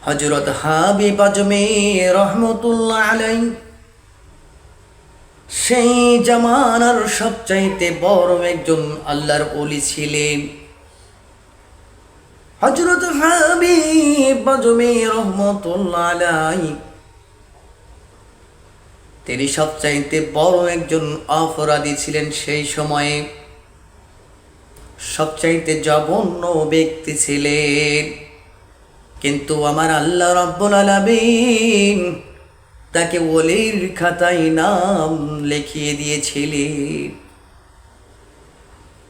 হযরত হাবিব আজমি রহমতুল্লাহ আলাইহি সেই জামানার সবচাইতে বড় একজন আল্লাহর ওলি ছিলেন। হযরত হাবিব আজমি রহমতুল্লাহ আলাইহি তিনি সবচাইতে বড় একজন অপরাধী ছিলেন। সেই সময়ে সবচাইতে জঘন্য ব্যক্তি ছিলেন, কিন্তু আমার আল্লাহ রাব্বুল আলামিন তাকে ওলির খাতায় নাম লিখিয়ে দিয়েছিলেন।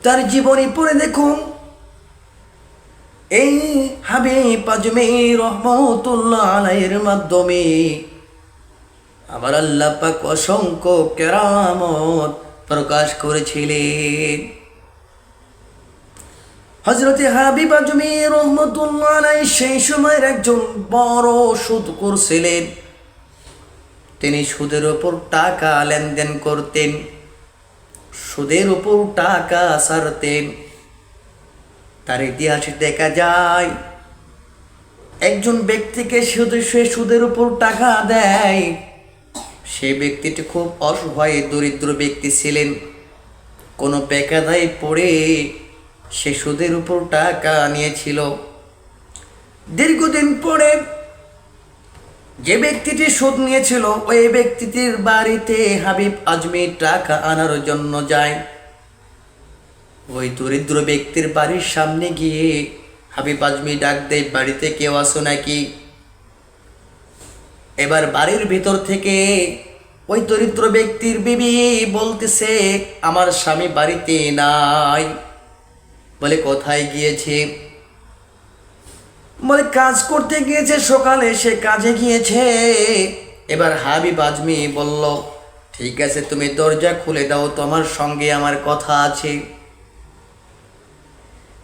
তার জীবনী পড়ে দেখুন, এই হাবিব আজমি রহমতুল্লাহ আলাইহির মাধ্যমে আমার আল্লাহ পাক অসংখ্য কেরামত প্রকাশ করেছিলেন। হযরতে হাবিব আজমি রহমতুল্লাহ আলাইহি সেই সময়ের একজন বড় সুদখোর ছিলেন। তিনি সুদের উপর টাকা লেনদেন করতেন, সুদের উপর টাকা ছাড়তেন। তার ইতিহাসে দেখা যায়, একজন ব্যক্তিকে সুদের উপর টাকা দেয়, সেই ব্যক্তিটি খুব অসহায় দরিদ্র ব্যক্তি ছিলেন। কোনো বেকায়দায় পড়ে সে সুদের উপর টাকা নিয়েছিল। দীর্ঘদিন পরে যে ব্যক্তিটি সুদ নিয়েছিল ওই ব্যক্তিটির বাড়িতে হাবিব আজমি টাকা আনার জন্য যায়। ওই দরিদ্র ব্যক্তির বাড়ির সামনে গিয়ে হাবিব আজমি ডাক দেয়, বাড়িতে কেউ আসো নাকি? এবার বাড়ির ভিতর থেকে ওই দরিদ্র ব্যক্তির বিবি বলতেছে, আমার স্বামী বাড়িতে নাই। বলে কোথায় গিয়েছে? বলে কাজ করতে গিয়েছে, সকালে সে কাজে গিয়েছে। এবার হাবিব আজমি বলল, ঠিক আছে তুমি দরজা খুলে দাও, তোমার সঙ্গে আমার কথা আছে।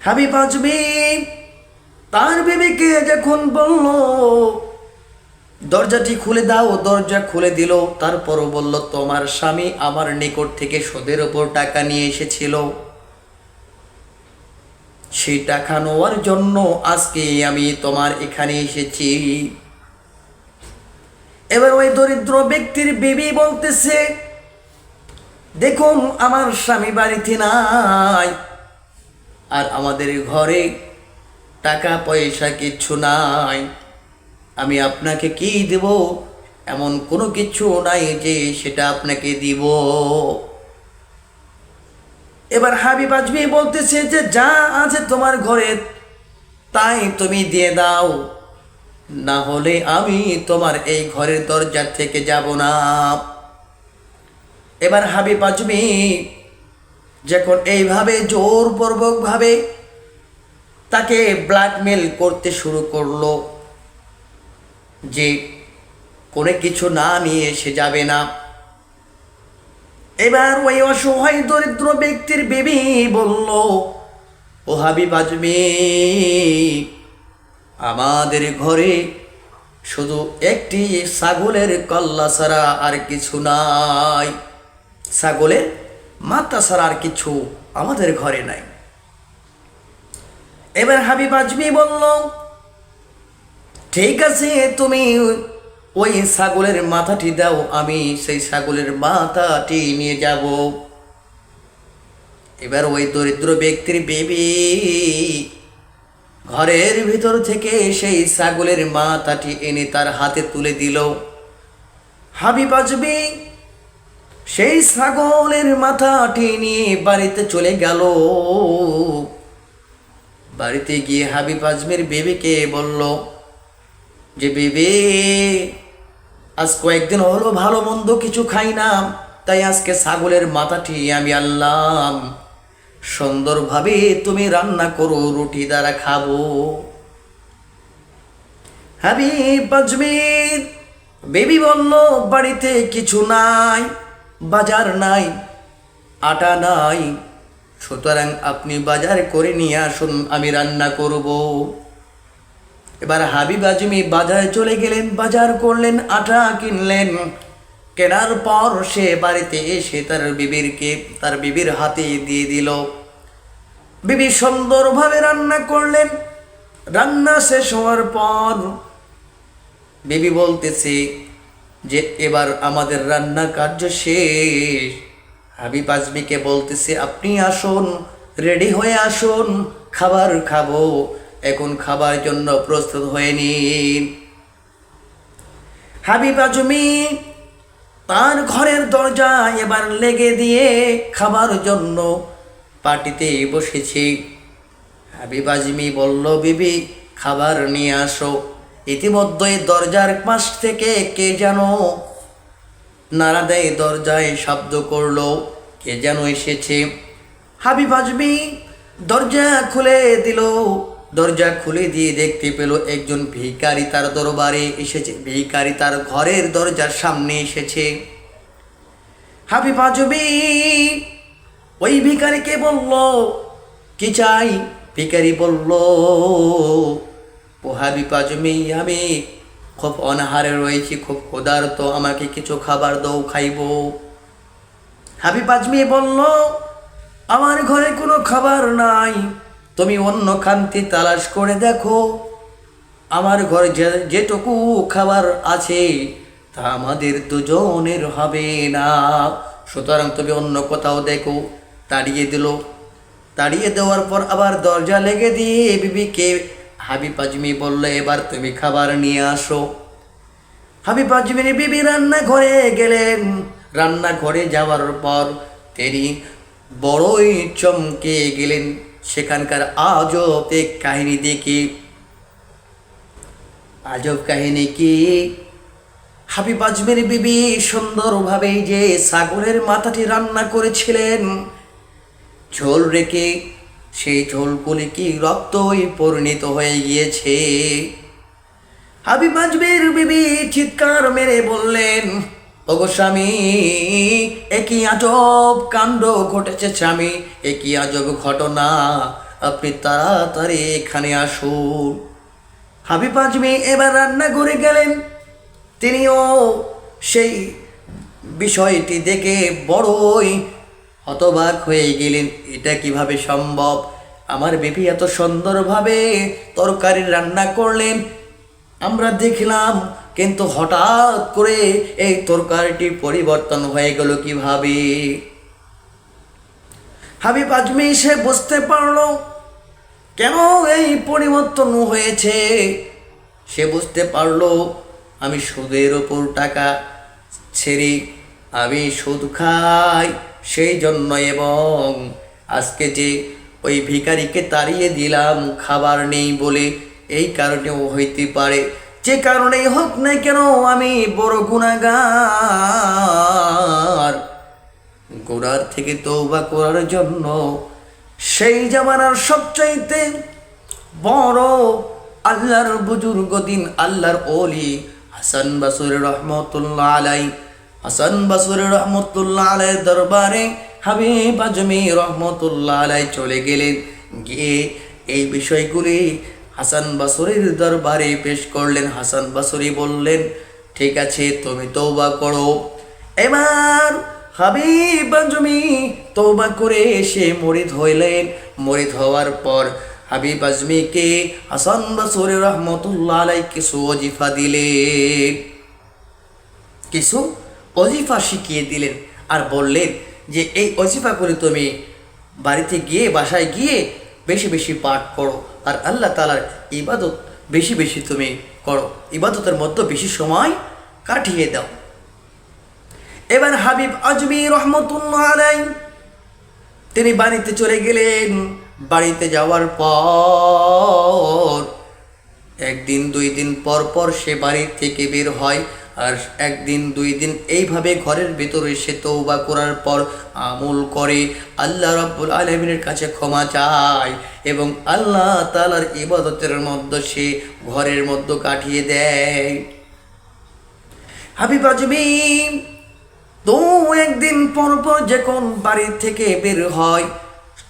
হাবিব আজমি তার বিবিকে যখন বলল দরজাটি খুলে দাও, দরজা খুলে দিল। তারপরও বলল, তোমার স্বামী আমার নিকট থেকে সুদের ওপর টাকা নিয়ে এসেছিল, সেই টাকা নেওয়ার জন্য আজকে আমি তোমার এখানে এসেছি। এবার ওই দরিদ্র ব্যক্তির বিবি বলতেছে, দেখুন আমার স্বামী বাড়িতে নাই, আর আমাদের ঘরে টাকা পয়সা কিচ্ছু নাই, আমি আপনাকে কি দেব? এমন কোনো কিছু নাই যে সেটা আপনাকে দিব। এবার হাবিব আজমি বলতেছে যে যা আছে তোমার ঘরে তাই তুমি দিয়ে দাও, না হলে আমি তোমার এই ঘরের দরজা থেকে যাব না। এবার হাবিব আজমি যখন এইভাবে জোরপূর্বক ভাবে তাকে ব্ল্যাকমেল করতে শুরু করলো যে কোনো কিছু না নিয়ে সে যাবে না। এবার ওই অসহায় দরিদ্র ব্যক্তির বিবি বলল, ও হাবিব আজমি, আমাদের ঘরে শুধু একটি ছাগলের কল্লা ছাড়া আর কিছু নাই, ছাগলের মাথা ছাড়া আর কিছু আমাদের ঘরে নাই। এবার হাবিব আজমি বলল, ঠিক আছে তুমি ওই ছাগলের মাথাটি দাও, আমি সেই ছাগলের মাথাটি নিয়ে যাব। এবার ওই দরিদ্র ব্যক্তির বিবি ঘরের ভিতর থেকে সেই ছাগলের মাথাটি এনে তার হাতে তুলে দিল। হাবিব আজমি সেই ছাগলের মাথাটি নিয়ে বাড়িতে চলে গেল। বাড়িতে গিয়ে হাবিব আজমির বিবিকে বলল যে, বিবি, আজ কয়েকদিন হলো ভালো মন্দ কিছু খাই না, তাই আজকে ছাগলের মাথাটি আমি আনলাম, সুন্দরভাবে তুমি রান্না করো, রুটি দ্বারা খাবো। হাবিব আজমির বিবি বলল, বাড়িতে কিছু নাই, বাজার নাই, আটা নাই, সুতরাং আপনি বাজার করে নিয়ে আসুন, আমি রান্না করব। এবার হাবিব আজমি বাজারে চলে গেলেন, বাজার করলেন, আটা কিনলেন। কেনার পর সে বাড়িতে এসে তার বিবির হাতে দিয়ে দিল। বিবি সুন্দরভাবে রান্না করলেন। রান্না শেষ হওয়ার পর বেবি বলতেছে যে এবার আমাদের রান্না কার্য শেষ। হাবিব আজমিকে বলতেছে আপনি আসুন, রেডি হয়ে আসুন, খাবার খাবো, এখন খাবার জন্য প্রস্তুত হয়ে নিন। হাবিব আজমি তার ঘরের দরজা এবার লেগে দিয়ে খাবার জন্য পার্টিতে বসেছে। হাবিব আজমি বলল বিবি খাবার নিয়ে আসো। ইতিমধ্যে দরজার পাশ থেকে কে যেন নাড়া দেয়, দরজায় শব্দ করলো, কে যেন এসেছে। হাবিব আজমি দরজা খুলে দিল। দরজা খুলে দিয়ে দেখতে পেল একজন ভিখারি তার দরবারে এসেছে। ভিখারি তার ঘরের দরজার সামনে এসেছে। হাবিব আজমি ওই ভিখারিকে বলল কি চাই? ভিখারি বলল ও হাবিব আজমি আমি খুব অনাহারে রয়েছি, খুব ক্ষুধার্ত, আমাকে কিছু খাবার দাও, খাইব। হাবিব আজমি বলল আমার ঘরে কোনো খাবার নাই, তুমি অন্য খান্তি তালাশ করে দেখো, আমার ঘরে যেটুকু খাবার আছে তা আমাদের দুজনের হবে না, সুতরাং তুমি অন্য কোথাও দেখো। তাড়িয়ে দিল। তাড়িয়ে দেওয়ার পর আবার দরজা লেগে দিয়ে বিবিকে হাবিব আজমি বলল এবার তুমি খাবার নিয়ে আসো। হাবিব আজমির বিবি রান্নাঘরে গেলেন। রান্নাঘরে যাওয়ার পর তিনি বড়ই চমকে গেলেন সেখানকার আজব এক কাহিনী দেখে। আজব কাহিনী কি? হাবিব আজমির বিবি সুন্দরভাবে যে ছাগলের মাথাটি রান্না করেছিলেন ঝোল রেখে, সেই ঝোলগুলি কি রক্তই পরিণত হয়ে গিয়েছে। হাবিব আজমির বিবি চিৎকার মেরে বললেন ওগো স্বামী, একই আজব কাণ্ড ঘটেছে স্বামী, একই আজব ঘটনা, আপনি তাড়াতাড়ি এখানে আসুন। হাবিব আজমি এবার রান্না করে গেলেন। তিনিও সেই বিষয়টি দেখে বড়ই হতবাক হয়ে গেলেন, এটা কিভাবে সম্ভব? আমার বিবি এত সুন্দরভাবে তরকারি রান্না করলেন আমরা দেখলাম, কিন্তু হঠাৎ করে এই তরকারিটি পরিবর্তন হয়ে গেল কিভাবে? হাবিব আজমি সে বুঝতে পারল কেন এই পরিবর্তন হয়েছে। সে বুঝতে পারল আমি সুদের ওপর টাকা ছেড়ে আমি সুদ খাই সেই জন্য, এবং আজকে যে ওই ভিখারিকে তাড়িয়ে দিলাম খাবার নেই বলে, এই কারণেও হইতে পারে। যে কারণেই হোক না কেন আমি বড় গুনাহগার। গুনার থেকে তওবা করার জন্য সেই জামানার সবচাইতে বড় আল্লাহর বুজুর্গ দিন আল্লাহর ওলি হাসান বসরি রহমতুল্লাহ আলাই, হাসান বসরি রহমতুল্লাহ আলাইহির দরবারে হাবিব আজমি রহমতুল্লাহ আলাই চলে গেলেন। গিয়ে এই বিষয়গুলি হাসান বসরির দরবারে পেশ করলেন। হাসান বসরি বললেন ঠিক আছে তুমি তওবা করো। এবার হাবিব আজমি তওবা করে এসে মুরিদ হইলেন। মুরিদ হওয়ার পর হাবিব আজমিকে হাসান বসরি রহমতুল্লাহ আলাই কিছু ওজিফা দিলেন, কিছু ওজিফা শিখিয়ে দিলেন আর বললেন যে এই ওজিফা করে তুমি বাড়িতে গিয়ে বাসায় গিয়ে বেশি বেশি পাঠ করো আর আল্লাহ তাআলার ইবাদত বেশি বেশি তুমি করো, ইবাদতের মধ্যে বেশি সময় কাটিয়ে দাও। এবার হাবিব আজমি রহমতুল্লাহ আলাই তিনি বাড়িতে চলে গেলেন। বাড়িতে যাওয়ার পর একদিন দুই দিন পর পর সে বাড়ি থেকে বের হয়, আর একদিন দুই দিন এইভাবে ঘরের ভেতরে সে তওবা করার পর আমল করে, আল্লাহ রাব্বুল আলামিনের কাছে ক্ষমা চায় এবং আল্লাহ তাআলার ইবাদতের মধ্যে সে ঘরের মধ্যে কাটিয়ে দেয়। হাবিব আজমি তো একদিন পর পর যখন বাড়ি থেকে বের হয়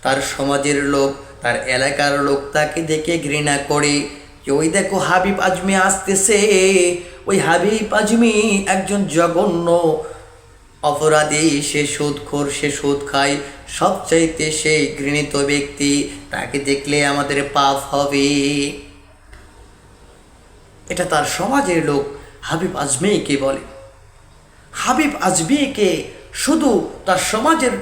তার সমাজের লোক, তার এলাকার লোক তাকে দেখে ঘৃণা করে যে ওই দেখো হাবিব আজমি আসতেছে। ওই হাবিব আজমি একজন জঘন্য অপরাধী, সে সুদখোর, সে সুদ খায়, সবচাইতে সে ঘৃণিত ব্যক্তি, তাকে দেখলে আমাদের পাপ হবে। এটা তার সমাজের লোক হাবিব আজমিকে বলে। হাবিব আজমিকে শুধু তার সমাজের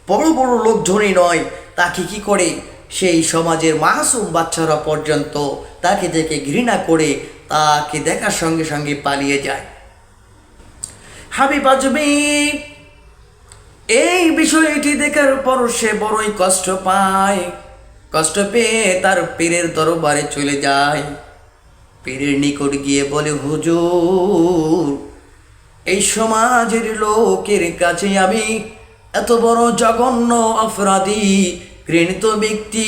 বড় বড় লোকজনই নয়, তাকে কি করে সেই সমাজের মাসুম বাচ্চারা পর্যন্ত তাকে দেখে ঘৃণা করে তাকে দেখার সঙ্গে সঙ্গে পালিয়ে যায়। হাবিব আজমি এই বিষয়টি দেখার পর সে বড়ই কষ্ট পায়। কষ্ট পেয়ে তার পীরের দরবারে চলে যায়। পীরের নিকট গিয়ে বলে, হুজুর, এই সমাজের লোকের কাছে আমি এত বড় জঘন্য অপরাধী, ঘৃণিত ব্যক্তি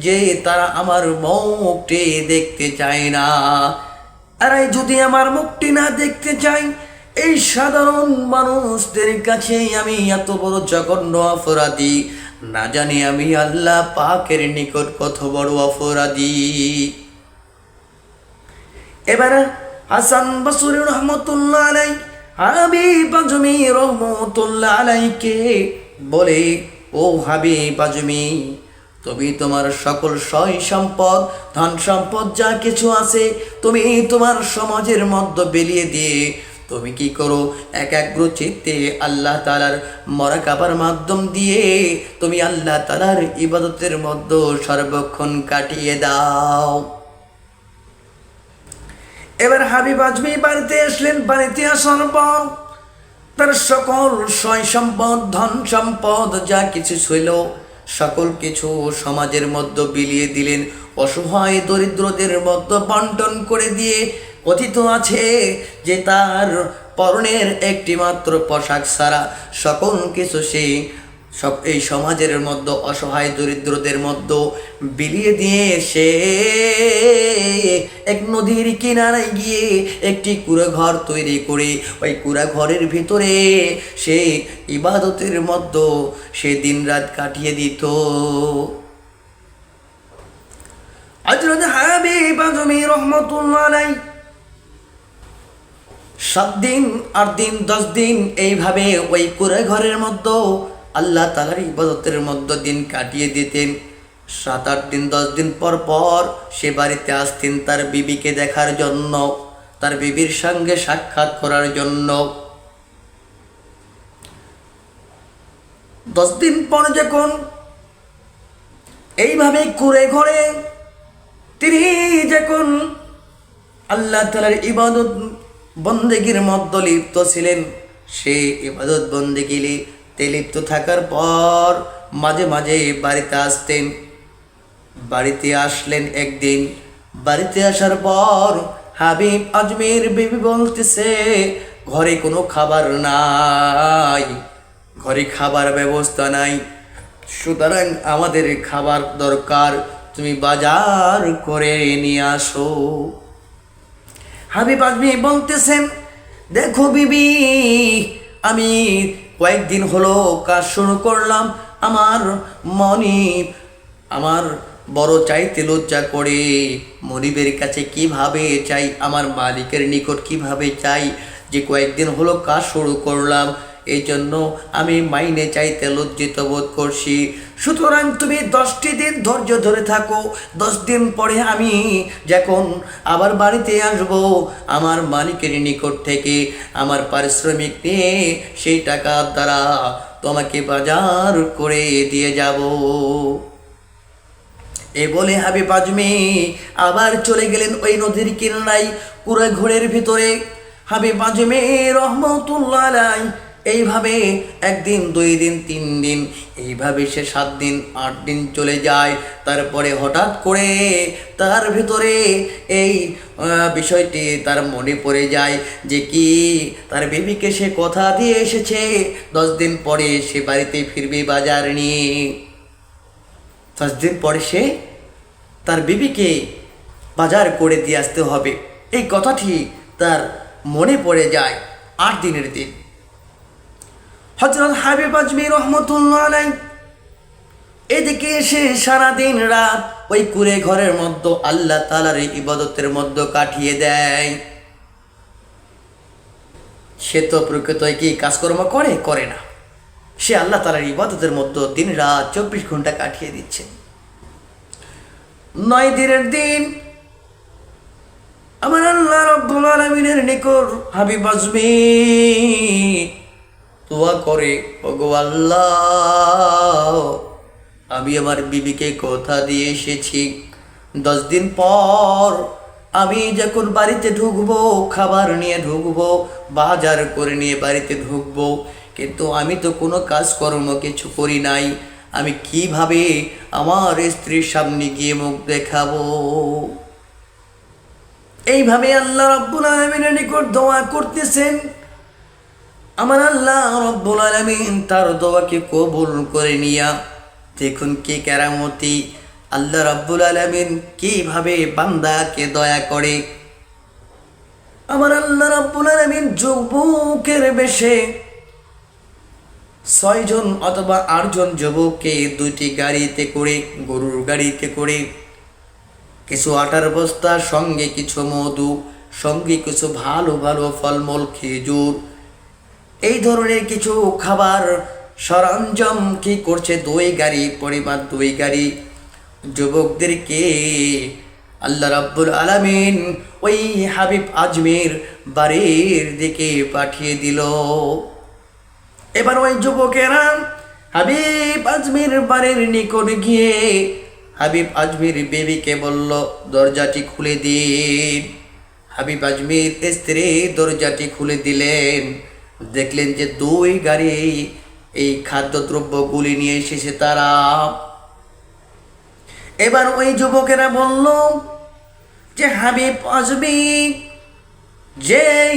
যে তারা আমার মুখটি দেখতে চায় না। আর যদি আমার মুখটি না দেখতে চাই, এই সাধারণ মানুষদের কাছে আমি এত বড় জঘন্য অপরাধী, না জানি আমি আল্লাহ পাকের নিকট কত বড় অপরাধী। এবার হাসান বসরি রহমতুল্লাহ আলাই হাবিব আজমি রহমতুল্লাহ আলাইকে বলে, ও হাবিব আজমি, তুমি তোমার সকল সয় সম্পদ, ধন সম্পদ যা কিছু আছে তুমি তোমার সমাজের মধ্যে বিলিয়ে দিয়ে তুমি কি করো, একাগ্র চিত্তে আল্লাহ তাআলার মুরাকাবার মাধ্যম দিয়ে তুমি আল্লাহ তাআলার ইবাদতের মধ্যে সর্বক্ষণ কাটিয়ে দাও। এবার হাবিব আজমি বাড়িতে আসলেন। বাড়িতে আসার পর তার সকল সয় সম্পদ, ধন সম্পদ যা কিছু ছিল সকল কিছু সমাজের মধ্যে বিলিয়ে দিলেন। অসহায় দরিদ্রদের মধ্যে বন্টন করে দিয়ে কথিত আছে যে তার পরনের একটি মাত্র পোশাক ছাড়া সকল কিছু সে এই সমাজের মধ্যে অসহায় দরিদ্রদের মধ্যে বিলিয়ে দিয়ে সে এক নদীর কিনারায় গিয়ে একটি কুঁড়েঘর তৈরি করে ওই কুঁড়েঘরের ভিতরে সে ইবাদতের মধ্যে সে দিনরাত কাটিয়ে দিত। হযরত হাবিব আজমি রহমতুল্লাহ আলাইহি 7 দিন 8 দিন 10 দিন এইভাবে ওই কুঁড়েঘরের মধ্যে আল্লাহ তাআলার ইবাদতের মধ্যে দিন কাটিয়ে দিতেন। 7-8 দিন 10 দিন পর পর সে বাড়িতে আসতেন তার বিবিকে দেখার জন্য, তার বিবির সঙ্গে সাক্ষাৎ করার জন্য। 10 দিন পর যখন এইভাবে কুঁড়ে ঘরে তিনি যখন আল্লাহ তাআলার ইবাদত বন্দেগীর মধ্যে লিপ্ত ছিলেন, সে ইবাদত বন্দেগীতে লিপ্ত থাকার পর মাঝে মাঝে বাড়িতে আসতেন। বাড়িতে আসলেন একদিন। বাড়িতে আসার পর হাবিব আজমির বিবি বলতেছে, ঘরে কোনো খাবার নাই, ঘরে খাবার ব্যবস্থা নাই, সুতরাং আমাদের খাবার দরকার, তুমি বাজার করে নিয়ে আসো। হাবিব আজমি বলতেছেন, দেখো বিবি, আমি কয়েকদিন হলো কাজ শুরু করলাম, আমার মনিব আমার বড় চাইতে লজ্জা করে, মনিবের কাছে কিভাবে চাই, আমার মালিকের নিকট কিভাবে চাই, যে কয়েকদিন হলো কাজ শুরু করলাম, এই জন্য আমি মাইনে চাইতে লজ্জিত বোধ করছি। সুতরাং তুমি 10টি দিন ধৈর্য ধরে থাকো, 10 দিন পরে আমি যখন আবার বাড়িতে আসব, আমার মালিকের নিকট থেকে আমার পারিশ্রমিক নিয়ে সেই টাকার দ্বারা তোমাকে বাজার করে দিয়ে যাব। এ বলে হাবিব আজমি আবার চলে গেলেন ওই নদীর কিনারায় কুঁড়ে ঘরের ভিতরে। হাবিব আজমি রহমতুল্লাহ আলাইহি এইভাবে 1 দিন 2 দিন 3 দিন এইভাবে সে 7 দিন 8 দিন চলে যায়। তারপরে হঠাৎ করে তার ভিতরে এই বিষয়টি তার মনে পড়ে যায় যে কি তার বিবিকে সে কথা দিয়ে এসেছে 10 দিন পরে সে বাড়িতে ফিরবে বাজার নিয়ে। 10 দিন পরে সে তার বিবিকে বাজার করে দিয়ে আসতে হবে, এই কথাটি তার মনে পড়ে যায়। 8 দিনের দিন হযরত হাবিব আজমি রহমতুল্লাহ আলাইহি এদিকে এসে সারাদিন রাত ওই কুঁড়ে ঘরের মধ্যে আল্লাহ তাআলার ইবাদতের মধ্যে কাটিয়ে দেয়। সে তো প্রকৃতই কি কাজকর্ম করে না, সে আল্লাহ তাআলার ইবাদতের মধ্যে দিন রাত 24 ঘন্টা কাটিয়ে দিচ্ছে। 9 দিনের দিন আমার আল্লাহ রাব্বুল আলামিনের নিকট হাবিব আজমি দোয়া করে, ওগো আল্লাহ, আমি আমার বিবিকে কথা দিয়ে এসেছি 10 দিন পর আমি যখন বাড়িতে ঢুকবো, খাবার নিয়ে ঢুকবো, বাজার করে নিয়ে বাড়িতে ঢুকবো, কিন্তু আমি তো কোনো কাজকর্ম কিছু করি নাই। আমি কিভাবে আমার স্ত্রীর সামনে গিয়ে মুখ দেখাবো? এইভাবে আল্লাহ রাব্বুল আলামিনের নিকট দোয়া করতেছেন। আমার আল্লাহ রাব্বুল আলামিন তার দোয়াকে কবুল করে নিয়া দেখুন কি কেরামতি, আল্লাহ রাব্বুল আলামিন কিভাবে বান্দাকে দয়া করে। আমার আল্লাহ রাব্বুল আলামিন যুবকের বেশে 6 জন অথবা 8 জন যুবককে 2টি গাড়িতে করে, গরুর গাড়িতে করে, কিছু আটার বস্তা, সঙ্গে কিছু মধু, সঙ্গে কিছু ভালো ভালো ফলমূল, খেজুর, এই ধরনের কিছু খাবার সরঞ্জাম কি করছে 2 গাড়ি পরিমাণ, 2 গাড়ি যুবকদেরকে আল্লাহ রাব্বুল আলামিন ওই হাবিব আজমির বাড়ির দিকে পাঠিয়ে দিল। এবার ওই যুবকেরা হাবিব আজমির বাড়ির নিকট গিয়ে হাবিব আজমির বেবিকে বলল, দরজাটি খুলে দিন। হাবিব আজমির স্ত্রী দরজাটি খুলে দিলেন। দেখলেন যে 2 গাড়ি এই খাদ্যদ্রব্যগুলি নিয়ে এসেছে তারা। এবার ওই যুবকেরা বলল যে হাবিব আজমি যেই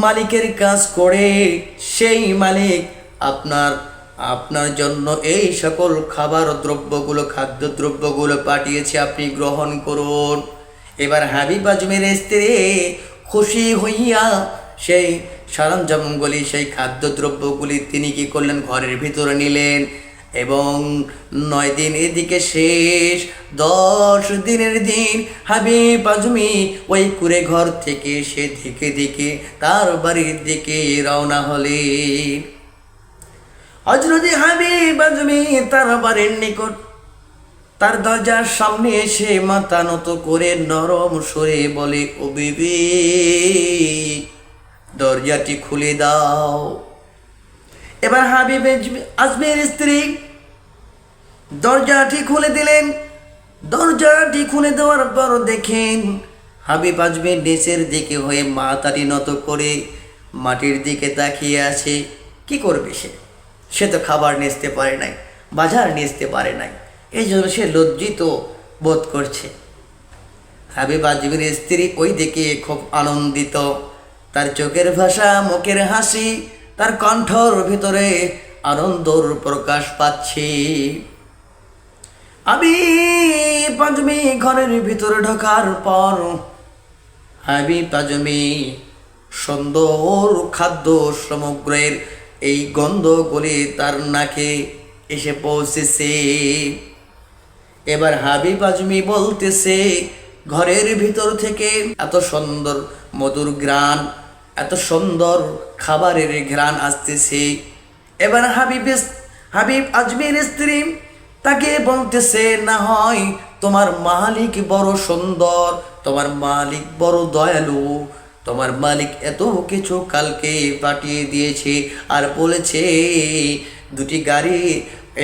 মালিকের কাজ করে সেই মালিক আপনার জন্য এই সকল খাবার দ্রব্যগুলো, খাদ্যদ্রব্যগুলো পাঠিয়েছে, আপনি গ্রহণ করুন। এবার হাবিব আজমির স্ত্রী খুশি হইয়া সেই সরঞ্জামগুলি, সেই খাদ্যদ্রব্যগুলি তিনি কি করলেন, ঘরের ভিতরে নিলেন। এবং 9 দিন এদিকে শেষ, 10 দিনের দিন হাবিব আজমি ওই কুড়ে ঘর থেকে সে দিকে দিকে তার বাড়ির দিকে রওনা হলেন। হযরতে হাবিব আজমি তার বাড়ির নিকট তার দরজার সামনে এসে মাথা নত করে নরম সুরে বলে, ও বিবি, দরজাটি খুলে দাও। এবার হাবিব আজমির স্ত্রী দরজাটি খুলে দিলেন। দরজাটি খুলে দেওয়ার পর দেখেন হাবিব আজমির নিচের দিকে হয়ে মাথাটি নত করে মাটির দিকে তাকিয়ে আছে। কি করবে সে তো খাবার নিতে পারে নাই, বাজার নিতে পারে নাই, এই জন্য সে লজ্জিত বোধ করছে। হাবিব আজমির স্ত্রী ওই দিকে খুব আনন্দিত, তার চোখের ভাষা, মুখের হাসি, তার কণ্ঠর ভিতরে আনন্দর প্রকাশ পাচ্ছে। হাবিব আজমি ঘরের ভিতরে ঢোকার পর হাবিব আজমি সুন্দর খাদ্য সামগ্রীর এই গন্ধগুলি তার নাকে এসে পৌঁছেছে। এবার হাবিব আজমি বলতেছে, ঘরের ভিতর থেকে এত সুন্দর মধুর ঘ্রাণ, এত সুন্দর খাবারের ঘ্রাণ আসতেছে। এবার হাবিব আজমির স্ত্রী তাকে বলতেছে, না হয় তোমার মালিক বড় সুন্দর, তোমার মালিক বড় দয়ালু, তোমার মালিক এত কিছু কালকে পাঠিয়ে দিয়েছে আর বলেছে 2টি গাড়ি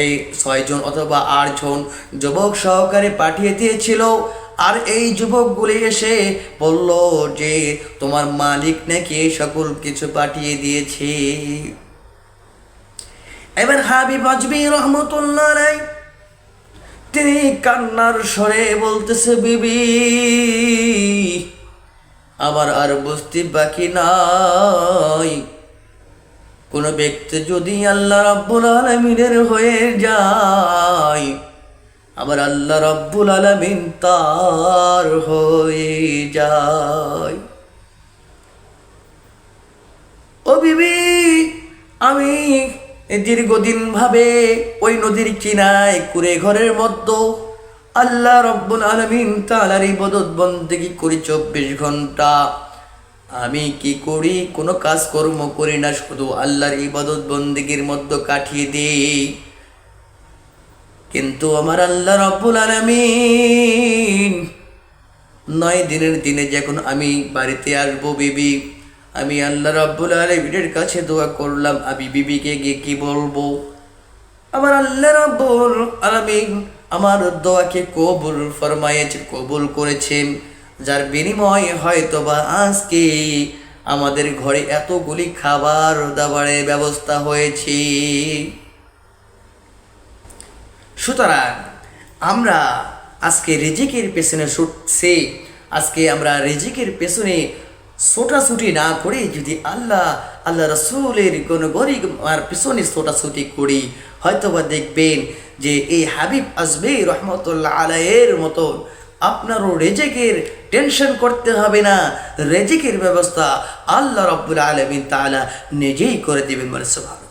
এই 6 জন অথবা 8 জন যুবক সহকারে পাঠিয়ে দিয়েছিল। আর এই যুবকগুলি এসে বলল যে তোমার মালিক নাকি সকল কিছু পাঠিয়ে দিয়েছে। এবার হাবিব আজমি রহমতুল্লাহ আলাইহি তিনি কান্নার স্বরে বলতেছে, বিবি, আমার আর বুঝতে বাকি নাই, কোন ব্যক্তি যদি আল্লাহ রাব্বুল আলামিনের হয়ে যায়, আবার আল্লাহ রাব্বুল আলামিন তার হয়ে যায়। ও বিবি, আমি দীর্ঘদিন ভাবে ওই নদীর কিনায় কুড়ে ঘরের মধ্যে আল্লাহ রাব্বুল আলামিন তাআলার ইবাদত বন্দেগী করি 24 ঘন্টা। আমি কি করি? কোনো কাজ কর্ম করি না, শুধু আল্লাহর ইবাদত বন্দেগীর মধ্যে কাটিয়ে দিই। কিন্তু আমার আল্লাহ রাব্বুল আলামিন 9 দিনের দিনে যখন আমি বাড়িতে আসবো বিবি, আমি আল্লাহ রাব্বুল আলামিনের কাছে দোয়া করলাম, আমি বিবিকে গিয়ে কি বলবো? আমার আল্লাহ রাব্বুল আলামিন আমার দোয়াকে কবুল ফরমায়েছেন, কবুল করেছেন, যার বিনিময়ে হয়তোবা আজকে আমাদের ঘরে এতগুলি খাবার দাবারের ব্যবস্থা হয়েছে। সুতরাং আমরা আজকে রিজিকের পেছনে ছুটছি, আজকে আমরা রিজিকের পেছনে ছোটাছুটি না করে যদি আল্লাহ রসুলের কোনো গরিব আর পেছনে ছোটাছুটি করি, হয়তোবা দেখবেন যে এই হাবিব আসবে রহমতুল্লাহ আলাইহির মতো আপনারও রেজেকের টেনশন করতে হবে না। রেজেকের ব্যবস্থা আল্লাহ রাব্বুল আলামিন তাআলা নিজেই করে দেবেন। সুবহানাল্লাহ।